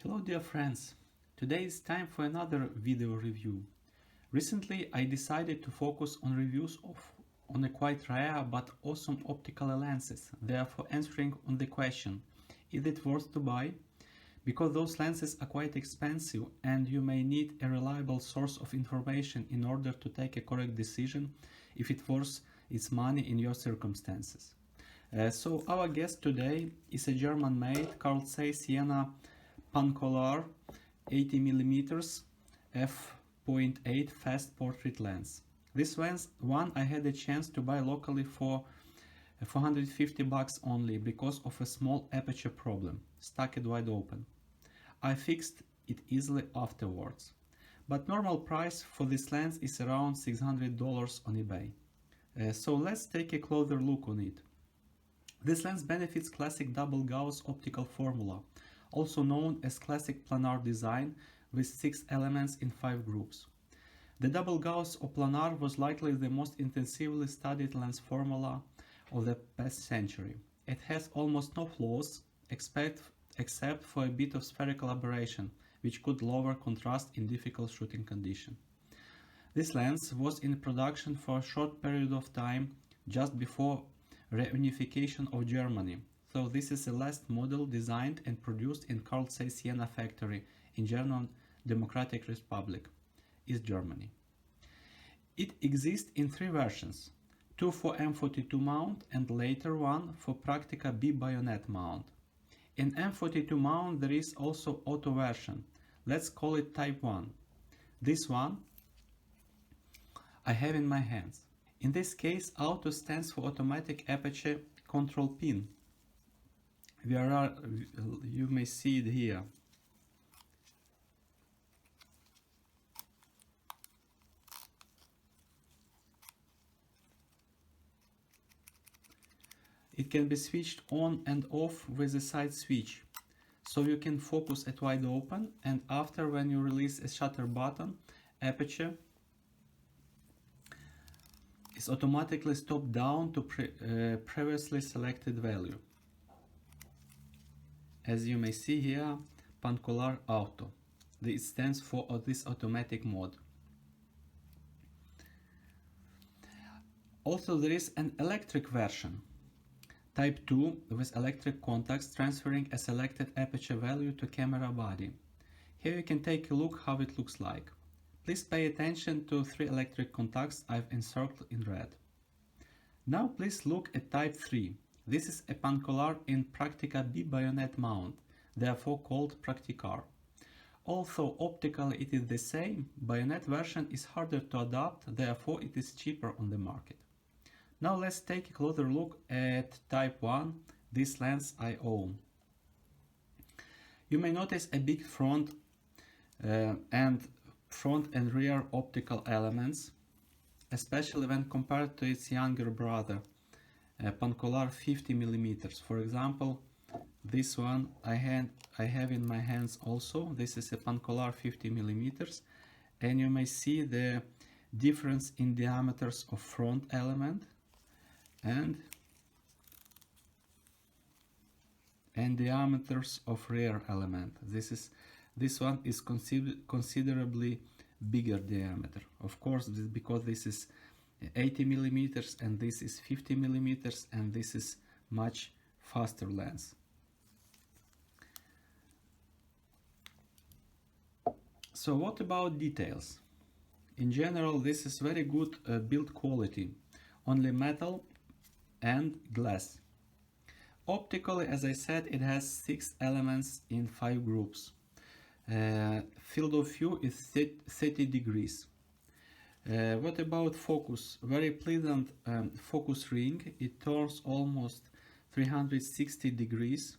Hello dear friends, today is time for another video review. Recently I decided to focus on reviews on a quite rare but awesome optical lenses, therefore answering on the question, is it worth to buy? Because those lenses are quite expensive and you may need a reliable source of information in order to take a correct decision if it worth its money in your circumstances. So our guest today is a German-made Zeiss Pancolar 80mm F.8 fast portrait lens. This one I had a chance to buy locally for $450 only because of a small aperture problem, stuck it wide open. I fixed it easily afterwards. But normal price for this lens is around $600 on eBay. So let's take a closer look on it. This lens benefits classic double Gauss optical formula, also known as classic planar design with 6 elements in 5 groups. The double Gauss or planar was likely the most intensively studied lens formula of the past century. It has almost no flaws except for a bit of spherical aberration, which could lower contrast in difficult shooting conditions. This lens was in production for a short period of time just before reunification of Germany, so this is the last model designed and produced in Carl Zeiss Jena factory in German Democratic Republic, East Germany. It exists in 3 versions, 2 for M42 mount and later one for Praktica B bayonet mount. In M42 mount there is also auto version, let's call it type 1. This one I have in my hands. In this case, auto stands for automatic aperture control pin. You may see it here. It can be switched on and off with a side switch, so you can focus at wide open, and after, when you release a shutter button, aperture is automatically stopped down to previously selected value. As you may see here, Pancolar Auto. This stands for this automatic mode. Also there is an electric version, type 2, with electric contacts transferring a selected aperture value to camera body. Here you can take a look how it looks like. Please pay attention to 3 electric contacts I've encircled in red. Now please look at type 3. This is a Pancolar in Praktica B bayonet mount, therefore called Prakticar. Although optically it is the same, bayonet version is harder to adapt, therefore it is cheaper on the market. Now let's take a closer look at type 1, this lens I own. You may notice a big front and rear optical elements, especially when compared to its younger brother, Pancolar 50mm. For example, this one I have in my hands also. This is a Pancolar 50mm, and you may see the difference in diameters of front element and diameters of rear element. This one is considerably bigger diameter. Of course, because this is 80mm and this is 50mm, and this is much faster lens. So what about details? In general, this is very good build quality, only metal and glass. Optically, as I said, it has 6 elements in 5 groups. Field of view is 30 degrees. What about focus? Very pleasant focus ring. It turns almost 360 degrees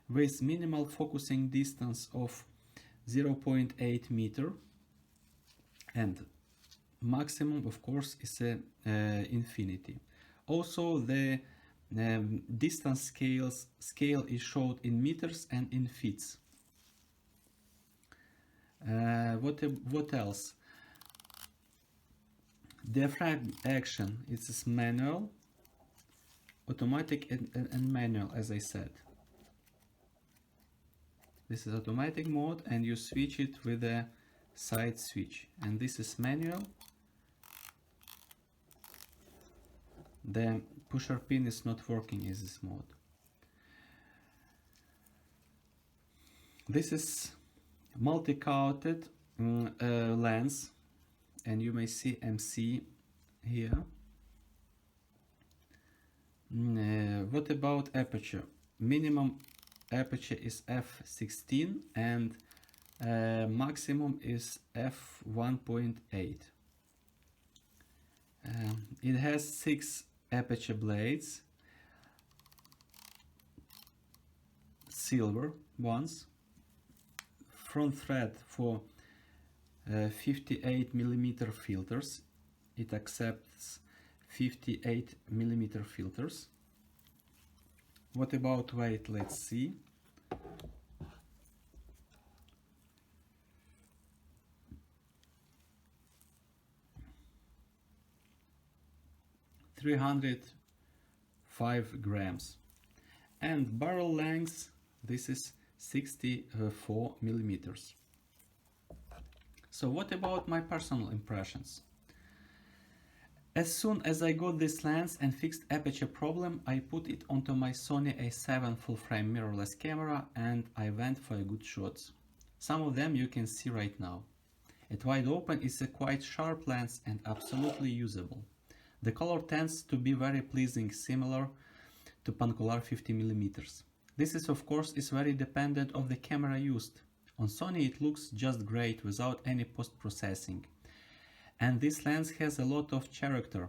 with minimal focusing distance of 0.8 meter, and maximum of course is infinity. Also the distance scale is showed in meters and in feet. What else? Diaphragm action, it's manual, automatic and manual, as I said. This is automatic mode, and you switch it with a side switch. And this is manual. The pusher pin is not working in this mode. This is multi-coated lens, and you may see MC here. What about aperture? Minimum aperture is f16 and maximum is f1.8. It has 6 aperture blades, silver ones, front thread for 58mm filters. It accepts 58mm filters. What about weight? Let's see. (305 grams). And barrel length, this is 64 millimeters. So what about my personal impressions? As soon as I got this lens and fixed aperture problem, I put it onto my Sony A7 full-frame mirrorless camera and I went for good shots. Some of them you can see right now. At wide open it's a quite sharp lens and absolutely usable. The color tends to be very pleasing, similar to Pancolar 50mm. This is of course very dependent of the camera used. On Sony it looks just great without any post-processing. And this lens has a lot of character,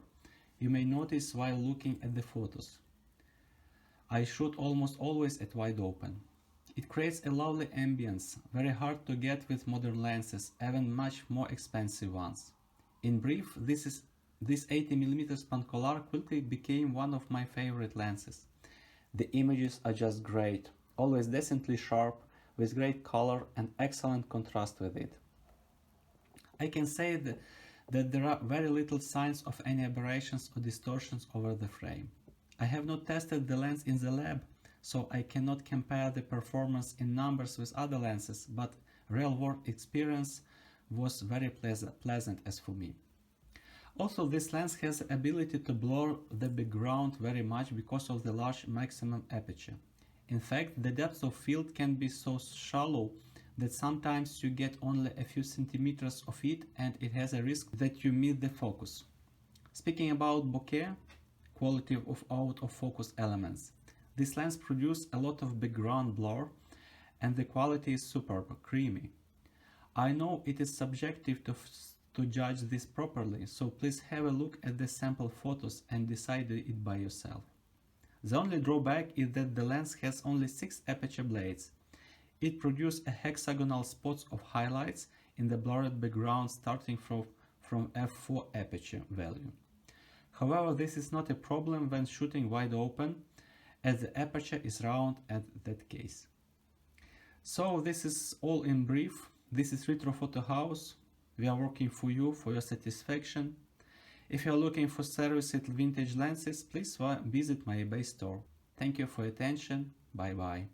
you may notice while looking at the photos. I shoot almost always at wide open. It creates a lovely ambience, very hard to get with modern lenses, even much more expensive ones. In brief, this 80mm Pancolar quickly became one of my favorite lenses. The images are just great, always decently sharp, with great color and excellent contrast with it. I can say that there are very little signs of any aberrations or distortions over the frame. I have not tested the lens in the lab, so I cannot compare the performance in numbers with other lenses, but real-world experience was very pleasant as for me. Also, this lens has the ability to blur the background very much because of the large maximum aperture. In fact, the depth of field can be so shallow that sometimes you get only a few centimeters of it and it has a risk that you miss the focus. Speaking about bokeh, quality of out of focus elements, this lens produces a lot of background blur and the quality is superb, creamy. I know it is subjective to judge this properly, so please have a look at the sample photos and decide it by yourself. The only drawback is that the lens has only 6 aperture blades. It produces a hexagonal spots of highlights in the blurred background starting from f4 aperture value. However, this is not a problem when shooting wide open, as the aperture is round at that case. So this is all in brief. This is Retro Photo House. We are working for you, for your satisfaction. If you are looking for serviced vintage lenses, please visit my eBay store. Thank you for your attention. Bye bye.